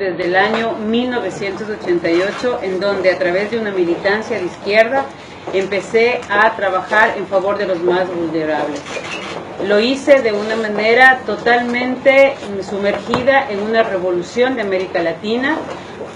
Desde el año 1988, en donde a través de una militancia de izquierda empecé a trabajar en favor de los más vulnerables. Lo hice de una manera totalmente sumergida en una revolución de América Latina.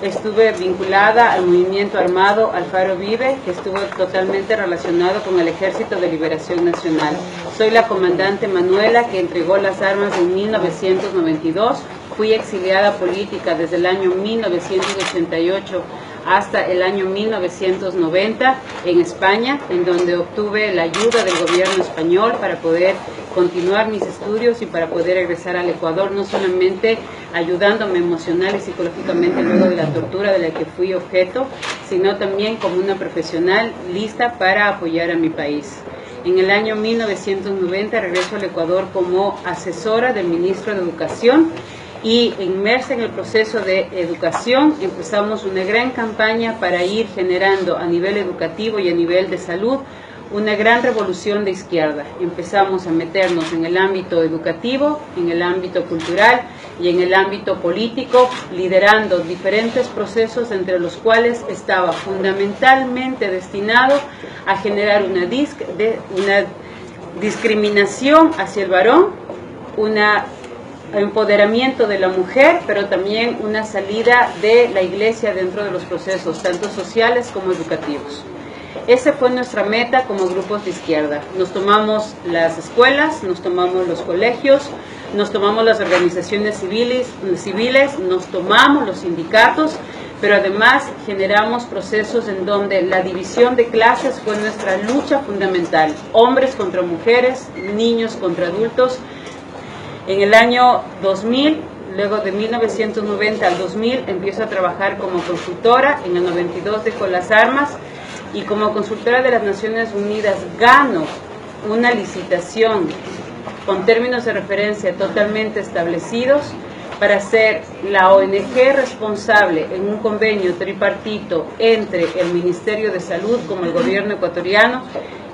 Estuve vinculada al movimiento armado Alfaro Vive, que estuvo totalmente relacionado con el Ejército de Liberación Nacional. Soy la comandante Manuela, que entregó las armas en 1992. Fui exiliada política desde el año 1988 hasta el año 1990 en España, en donde obtuve la ayuda del gobierno español para poder continuar mis estudios y para poder regresar al Ecuador, no solamente ayudándome emocional y psicológicamente luego de la tortura de la que fui objeto, sino también como una profesional lista para apoyar a mi país. En el año 1990 regreso al Ecuador como asesora del ministro de Educación, y inmersa en el proceso de educación empezamos una gran campaña para ir generando a nivel educativo y a nivel de salud una gran revolución de izquierda. Empezamos a meternos en el ámbito educativo, en el ámbito cultural y en el ámbito político, liderando diferentes procesos entre los cuales estaba fundamentalmente destinado a generar una discriminación hacia el varón, empoderamiento de la mujer, pero también una salida de la iglesia dentro de los procesos, tanto sociales como educativos. Esa fue nuestra meta como grupos de izquierda. Nos tomamos las escuelas, nos tomamos los colegios, nos tomamos las organizaciones civiles, nos tomamos los sindicatos, pero además generamos procesos en donde la división de clases fue nuestra lucha fundamental. Hombres contra mujeres, niños contra adultos. En el año 2000, luego de 1990 al 2000, empiezo a trabajar como consultora. En el 92 dejo las armas y como consultora de las Naciones Unidas gano una licitación con términos de referencia totalmente establecidos para ser la ONG responsable en un convenio tripartito entre el Ministerio de Salud como el gobierno ecuatoriano,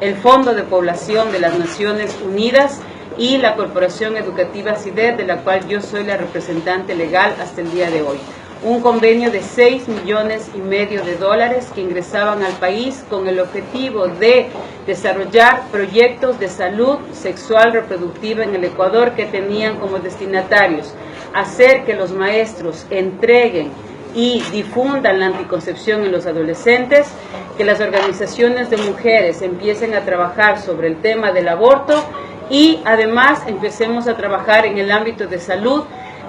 el Fondo de Población de las Naciones Unidas y la Corporación Educativa CIDED, de la cual yo soy la representante legal hasta el día de hoy. Un convenio de $6,5 millones que ingresaban al país con el objetivo de desarrollar proyectos de salud sexual reproductiva en el Ecuador que tenían como destinatarios hacer que los maestros entreguen y difundan la anticoncepción en los adolescentes, que las organizaciones de mujeres empiecen a trabajar sobre el tema del aborto y además empecemos a trabajar en el ámbito de salud,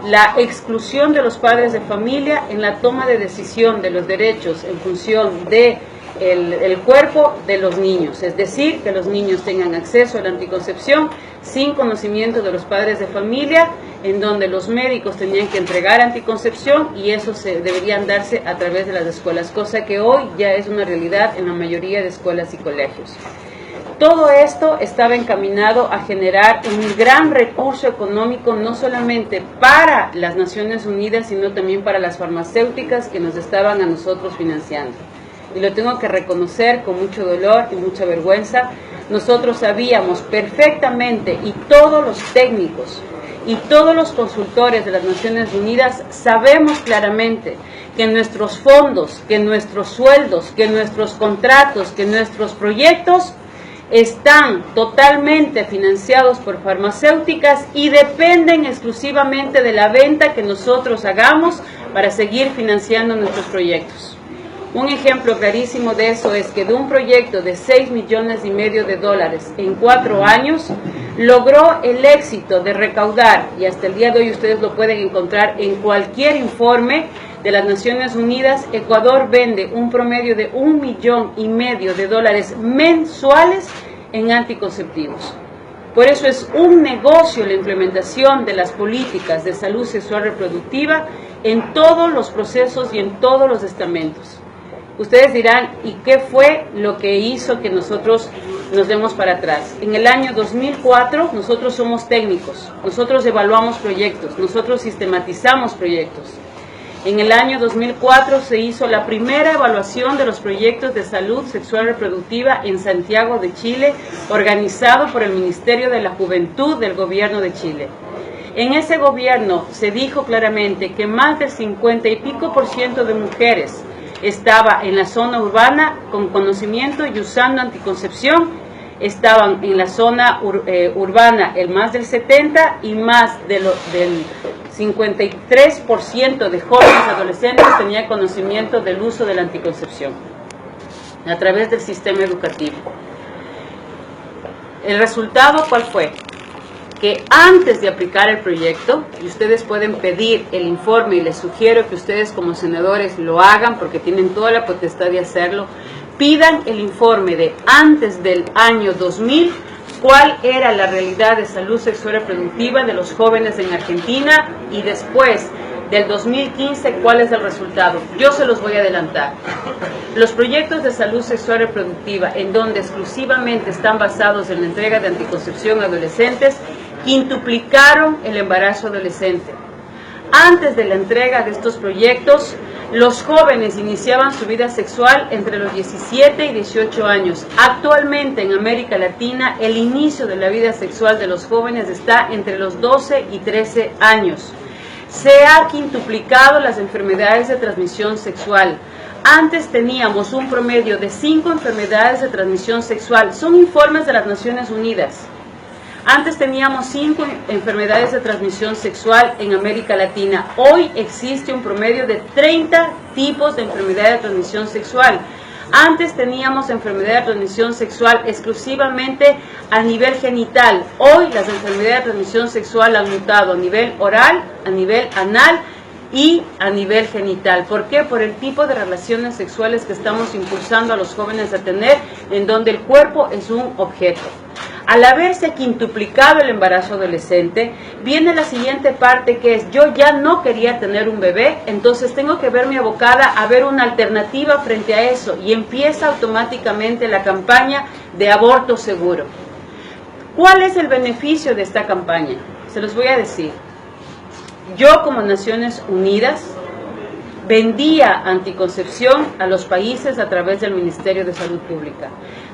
la exclusión de los padres de familia en la toma de decisión de los derechos en función de el cuerpo de los niños, es decir, que los niños tengan acceso a la anticoncepción sin conocimiento de los padres de familia, en donde los médicos tenían que entregar anticoncepción y eso deberían darse a través de las escuelas, cosa que hoy ya es una realidad en la mayoría de escuelas y colegios. Todo esto estaba encaminado a generar un gran recurso económico, no solamente para las Naciones Unidas, sino también para las farmacéuticas que nos estaban a nosotros financiando. Y lo tengo que reconocer con mucho dolor y mucha vergüenza. Nosotros sabíamos perfectamente, y todos los técnicos y todos los consultores de las Naciones Unidas sabemos claramente que nuestros fondos, que nuestros sueldos, que nuestros contratos, que nuestros proyectos están totalmente financiados por farmacéuticas y dependen exclusivamente de la venta que nosotros hagamos para seguir financiando nuestros proyectos. Un ejemplo clarísimo de eso es que de un proyecto de $6,5 millones en 4 años, logró el éxito de recaudar, y hasta el día de hoy ustedes lo pueden encontrar en cualquier informe de las Naciones Unidas, Ecuador vende un promedio de $1,5 millones mensuales en anticonceptivos. Por eso es un negocio la implementación de las políticas de salud sexual reproductiva en todos los procesos y en todos los estamentos. Ustedes dirán, ¿y qué fue lo que hizo que nosotros nos demos para atrás? En el año 2004 nosotros somos técnicos, nosotros evaluamos proyectos, nosotros sistematizamos proyectos. En el año 2004 se hizo la primera evaluación de los proyectos de salud sexual reproductiva en Santiago de Chile, organizado por el Ministerio de la Juventud del Gobierno de Chile. En ese gobierno se dijo claramente que más del 50 y pico % de mujeres estaba en la zona urbana con conocimiento y usando anticoncepción, estaban en la zona urbana el más del 70 y más del 53% de jóvenes adolescentes tenía conocimiento del uso de la anticoncepción a través del sistema educativo. ¿El resultado cuál fue? Que antes de aplicar el proyecto, y ustedes pueden pedir el informe y les sugiero que ustedes como senadores lo hagan porque tienen toda la potestad de hacerlo, pidan el informe de antes del año 2000, cuál era la realidad de salud sexual y reproductiva de los jóvenes en Argentina y después del 2015, cuál es el resultado. Yo se los voy a adelantar. Los proyectos de salud sexual y reproductiva, en donde exclusivamente están basados en la entrega de anticoncepción a adolescentes, quintuplicaron el embarazo adolescente. Antes de la entrega de estos proyectos, los jóvenes iniciaban su vida sexual entre los 17 y 18 años. Actualmente en América Latina, el inicio de la vida sexual de los jóvenes está entre los 12 y 13 años. Se ha quintuplicado las enfermedades de transmisión sexual. Antes teníamos un promedio de 5 enfermedades de transmisión sexual. Son informes de las Naciones Unidas. Antes teníamos 5 enfermedades de transmisión sexual en América Latina. Hoy existe un promedio de 30 tipos de enfermedad de transmisión sexual. Antes teníamos enfermedad de transmisión sexual exclusivamente a nivel genital. Hoy las enfermedades de transmisión sexual han mutado a nivel oral, a nivel anal y a nivel genital. ¿Por qué? Por el tipo de relaciones sexuales que estamos impulsando a los jóvenes a tener, en donde el cuerpo es un objeto. Al haberse quintuplicado el embarazo adolescente, viene la siguiente parte, que es: yo ya no quería tener un bebé, entonces tengo que verme abocada a ver una alternativa frente a eso, y empieza automáticamente la campaña de aborto seguro. ¿Cuál es el beneficio de esta campaña? Se los voy a decir. Yo, como Naciones Unidas, vendía anticoncepción a los países a través del Ministerio de Salud Pública.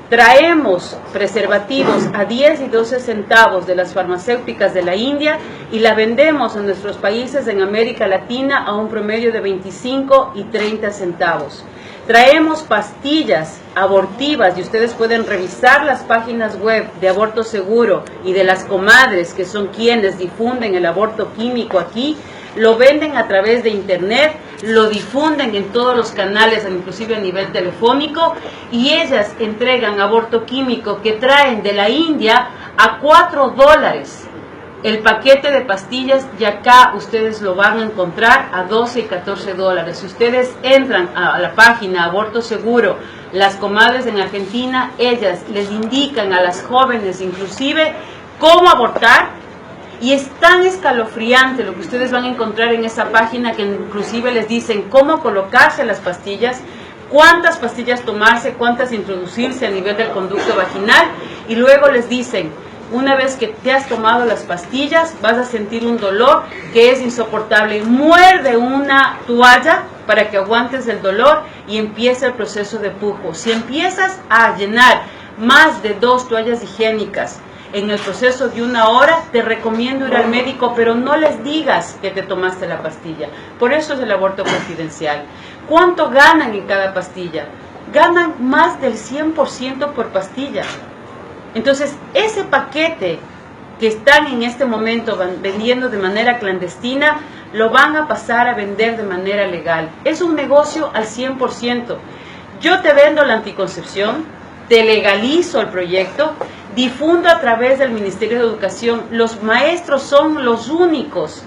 Traemos preservativos a 10 y 12 centavos de las farmacéuticas de la India y la vendemos a nuestros países en América Latina a un promedio de 25 y 30 centavos. Traemos pastillas abortivas, y ustedes pueden revisar las páginas web de Aborto Seguro y de las comadres, que son quienes difunden el aborto químico aquí. Lo venden a través de internet, lo difunden en todos los canales, inclusive a nivel telefónico, y ellas entregan aborto químico que traen de la India a $4 el paquete de pastillas, y acá ustedes lo van a encontrar a 12 y 14 dólares. Si ustedes entran a la página Aborto Seguro, las comadres en Argentina, ellas les indican a las jóvenes inclusive cómo abortar. Y es tan escalofriante lo que ustedes van a encontrar en esa página, que inclusive les dicen cómo colocarse las pastillas, cuántas pastillas tomarse, cuántas introducirse a nivel del conducto vaginal, y luego les dicen: una vez que te has tomado las pastillas, vas a sentir un dolor que es insoportable. Muerde una toalla para que aguantes el dolor y empieza el proceso de pujo. Si empiezas a llenar más de 2 toallas higiénicas en el proceso de 1 hora, te recomiendo ir al médico, pero no les digas que te tomaste la pastilla. Por eso es el aborto confidencial. ¿Cuánto ganan en cada pastilla? Ganan más del 100% por pastilla. Entonces, ese paquete que están en este momento vendiendo de manera clandestina, lo van a pasar a vender de manera legal. Es un negocio al 100%. Yo te vendo la anticoncepción, te legalizo el proyecto, difundo a través del Ministerio de Educación. Los maestros son los únicos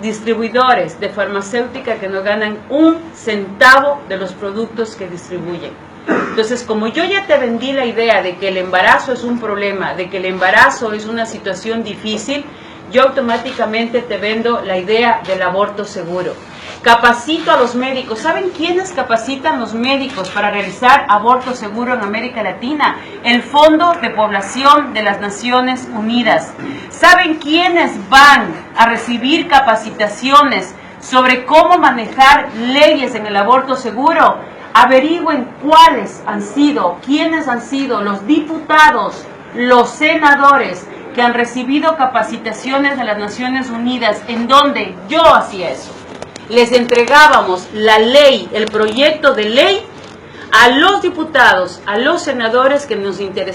distribuidores de farmacéutica que no ganan 1 centavo de los productos que distribuyen. Entonces, como yo ya te vendí la idea de que el embarazo es un problema, de que el embarazo es una situación difícil, yo automáticamente te vendo la idea del aborto seguro. Capacito a los médicos. ¿Saben quiénes capacitan los médicos para realizar aborto seguro en América Latina? El Fondo de Población de las Naciones Unidas. ¿Saben quiénes van a recibir capacitaciones sobre cómo manejar leyes en el aborto seguro? Averigüen quiénes han sido los diputados, los senadores que han recibido capacitaciones de las Naciones Unidas, en donde yo hacía eso. Les entregábamos la ley, el proyecto de ley, a los diputados, a los senadores que nos interesaban.